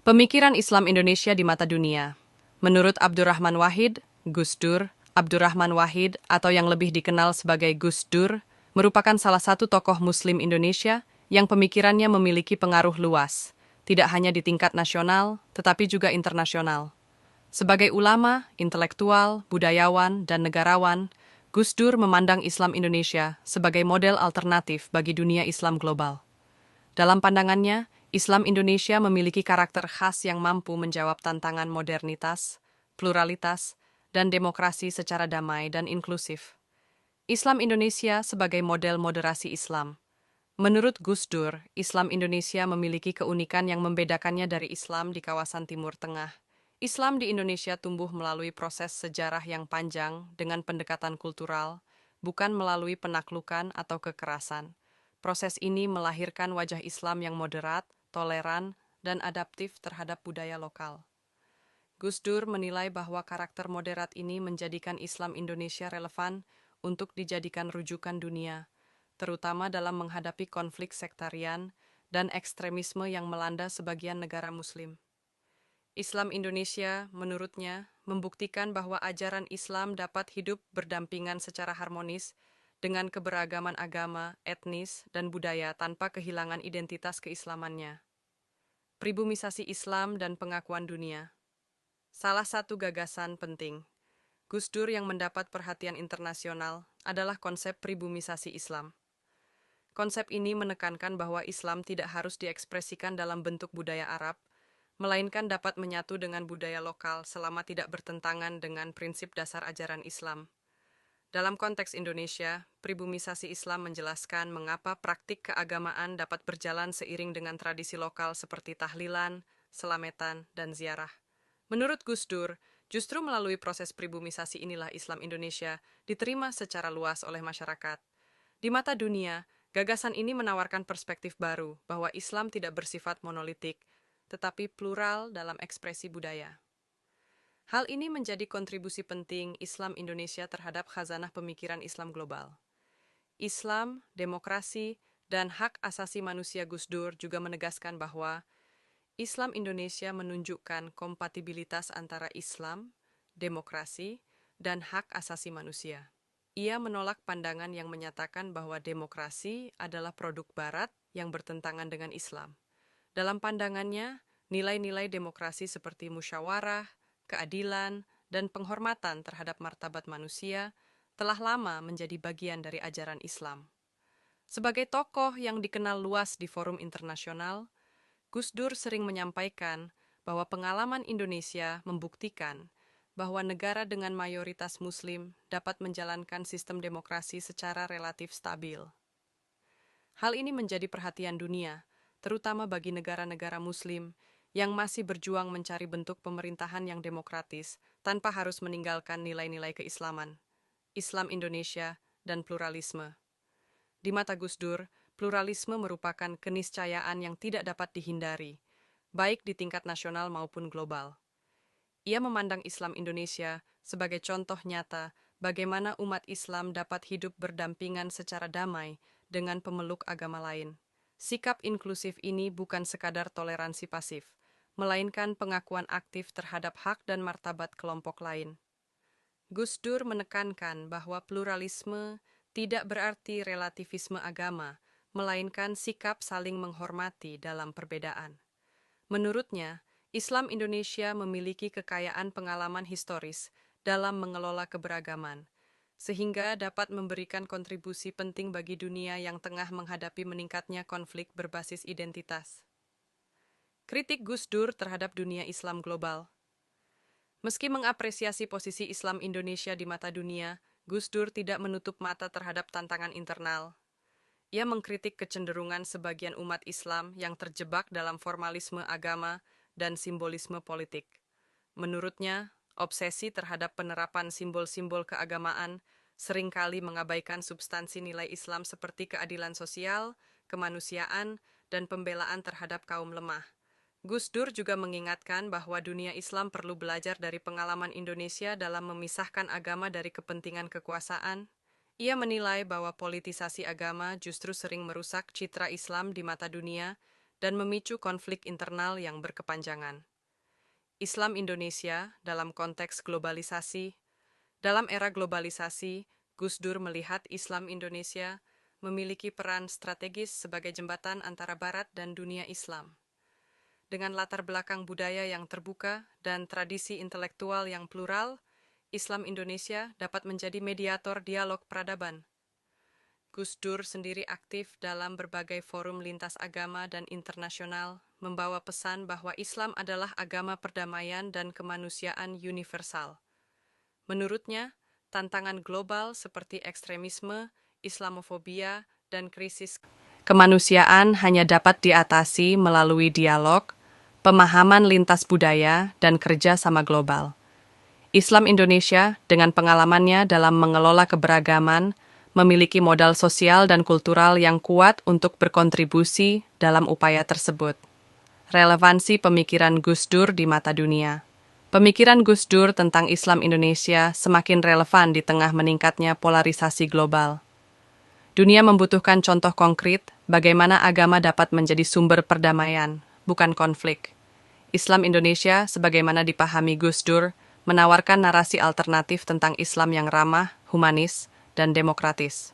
Pemikiran Islam Indonesia di mata dunia. Menurut Abdurrahman Wahid, Gus Dur, Abdurrahman Wahid atau yang lebih dikenal sebagai Gus Dur, merupakan salah satu tokoh Muslim Indonesia yang pemikirannya memiliki pengaruh luas, tidak hanya di tingkat nasional, tetapi juga internasional. Sebagai ulama, intelektual, budayawan, dan negarawan, Gus Dur memandang Islam Indonesia sebagai model alternatif bagi dunia Islam global. Dalam pandangannya, Islam Indonesia memiliki karakter khas yang mampu menjawab tantangan modernitas, pluralitas, dan demokrasi secara damai dan inklusif. Islam Indonesia sebagai model moderasi Islam. Menurut Gus Dur, Islam Indonesia memiliki keunikan yang membedakannya dari Islam di kawasan Timur Tengah. Islam di Indonesia tumbuh melalui proses sejarah yang panjang dengan pendekatan kultural, bukan melalui penaklukan atau kekerasan. Proses ini melahirkan wajah Islam yang moderat, toleran, dan adaptif terhadap budaya lokal. Gus Dur menilai bahwa karakter moderat ini menjadikan Islam Indonesia relevan untuk dijadikan rujukan dunia, terutama dalam menghadapi konflik sektarian dan ekstremisme yang melanda sebagian negara Muslim. Islam Indonesia, menurutnya, membuktikan bahwa ajaran Islam dapat hidup berdampingan secara harmonis dengan keberagaman agama, etnis, dan budaya tanpa kehilangan identitas keislamannya. Pribumisasi Islam dan pengakuan dunia. Salah satu gagasan penting Gus Dur yang mendapat perhatian internasional adalah konsep pribumisasi Islam. Konsep ini menekankan bahwa Islam tidak harus diekspresikan dalam bentuk budaya Arab, melainkan dapat menyatu dengan budaya lokal selama tidak bertentangan dengan prinsip dasar ajaran Islam. Dalam konteks Indonesia, pribumisasi Islam menjelaskan mengapa praktik keagamaan dapat berjalan seiring dengan tradisi lokal seperti tahlilan, selametan, dan ziarah. Menurut Gus Dur, justru melalui proses pribumisasi inilah Islam Indonesia diterima secara luas oleh masyarakat. Di mata dunia, gagasan ini menawarkan perspektif baru bahwa Islam tidak bersifat monolitik, tetapi plural dalam ekspresi budaya. Hal ini menjadi kontribusi penting Islam Indonesia terhadap khazanah pemikiran Islam global. Islam, demokrasi, dan hak asasi manusia Gus Dur juga menegaskan bahwa Islam Indonesia menunjukkan kompatibilitas antara Islam, demokrasi, dan hak asasi manusia. Ia menolak pandangan yang menyatakan bahwa demokrasi adalah produk Barat yang bertentangan dengan Islam. Dalam pandangannya, nilai-nilai demokrasi seperti musyawarah, keadilan, dan penghormatan terhadap martabat manusia telah lama menjadi bagian dari ajaran Islam. Sebagai tokoh yang dikenal luas di forum internasional, Gus Dur sering menyampaikan bahwa pengalaman Indonesia membuktikan bahwa negara dengan mayoritas Muslim dapat menjalankan sistem demokrasi secara relatif stabil. Hal ini menjadi perhatian dunia, terutama bagi negara-negara Muslim yang masih berjuang mencari bentuk pemerintahan yang demokratis tanpa harus meninggalkan nilai-nilai keislaman, Islam Indonesia, dan pluralisme. Di mata Gus Dur, pluralisme merupakan keniscayaan yang tidak dapat dihindari, baik di tingkat nasional maupun global. Ia memandang Islam Indonesia sebagai contoh nyata bagaimana umat Islam dapat hidup berdampingan secara damai dengan pemeluk agama lain. Sikap inklusif ini bukan sekadar toleransi pasif, melainkan pengakuan aktif terhadap hak dan martabat kelompok lain. Gus Dur menekankan bahwa pluralisme tidak berarti relativisme agama, melainkan sikap saling menghormati dalam perbedaan. Menurutnya, Islam Indonesia memiliki kekayaan pengalaman historis dalam mengelola keberagaman, sehingga dapat memberikan kontribusi penting bagi dunia yang tengah menghadapi meningkatnya konflik berbasis identitas. Kritik Gus Dur terhadap dunia Islam global. Meski mengapresiasi posisi Islam Indonesia di mata dunia, Gus Dur tidak menutup mata terhadap tantangan internal. Ia mengkritik kecenderungan sebagian umat Islam yang terjebak dalam formalisme agama dan simbolisme politik. Menurutnya, obsesi terhadap penerapan simbol-simbol keagamaan seringkali mengabaikan substansi nilai Islam seperti keadilan sosial, kemanusiaan, dan pembelaan terhadap kaum lemah. Gus Dur juga mengingatkan bahwa dunia Islam perlu belajar dari pengalaman Indonesia dalam memisahkan agama dari kepentingan kekuasaan. Ia menilai bahwa politisasi agama justru sering merusak citra Islam di mata dunia dan memicu konflik internal yang berkepanjangan. Islam Indonesia dalam konteks globalisasi. Dalam era globalisasi, Gus Dur melihat Islam Indonesia memiliki peran strategis sebagai jembatan antara Barat dan dunia Islam. Dengan latar belakang budaya yang terbuka dan tradisi intelektual yang plural, Islam Indonesia dapat menjadi mediator dialog peradaban. Gus Dur sendiri aktif dalam berbagai forum lintas agama dan internasional, membawa pesan bahwa Islam adalah agama perdamaian dan kemanusiaan universal. Menurutnya, tantangan global seperti ekstremisme, Islamofobia, dan krisis kemanusiaan hanya dapat diatasi melalui dialog, pemahaman lintas budaya, dan kerja sama global. Islam Indonesia, dengan pengalamannya dalam mengelola keberagaman, memiliki modal sosial dan kultural yang kuat untuk berkontribusi dalam upaya tersebut. Relevansi pemikiran Gus Dur di mata dunia. Pemikiran Gus Dur tentang Islam Indonesia semakin relevan di tengah meningkatnya polarisasi global. Dunia membutuhkan contoh konkret bagaimana agama dapat menjadi sumber perdamaian, bukan konflik. Islam Indonesia, sebagaimana dipahami Gus Dur, menawarkan narasi alternatif tentang Islam yang ramah, humanis, dan demokratis.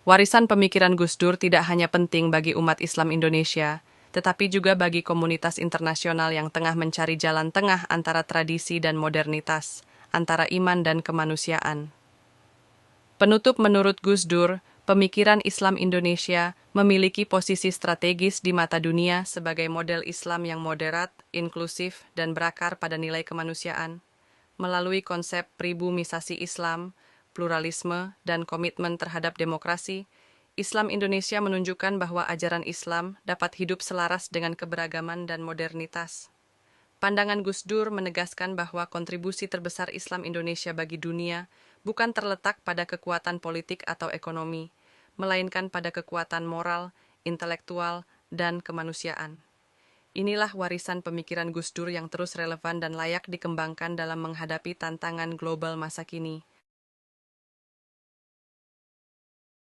Warisan pemikiran Gus Dur tidak hanya penting bagi umat Islam Indonesia, tetapi juga bagi komunitas internasional yang tengah mencari jalan tengah antara tradisi dan modernitas, antara iman dan kemanusiaan. Penutup, menurut Gus Dur, pemikiran Islam Indonesia memiliki posisi strategis di mata dunia sebagai model Islam yang moderat, inklusif, dan berakar pada nilai kemanusiaan. Melalui konsep pribumisasi Islam, pluralisme, dan komitmen terhadap demokrasi, Islam Indonesia menunjukkan bahwa ajaran Islam dapat hidup selaras dengan keberagaman dan modernitas. Pandangan Gus Dur menegaskan bahwa kontribusi terbesar Islam Indonesia bagi dunia bukan terletak pada kekuatan politik atau ekonomi, melainkan pada kekuatan moral, intelektual, dan kemanusiaan. Inilah warisan pemikiran Gus Dur yang terus relevan dan layak dikembangkan dalam menghadapi tantangan global masa kini.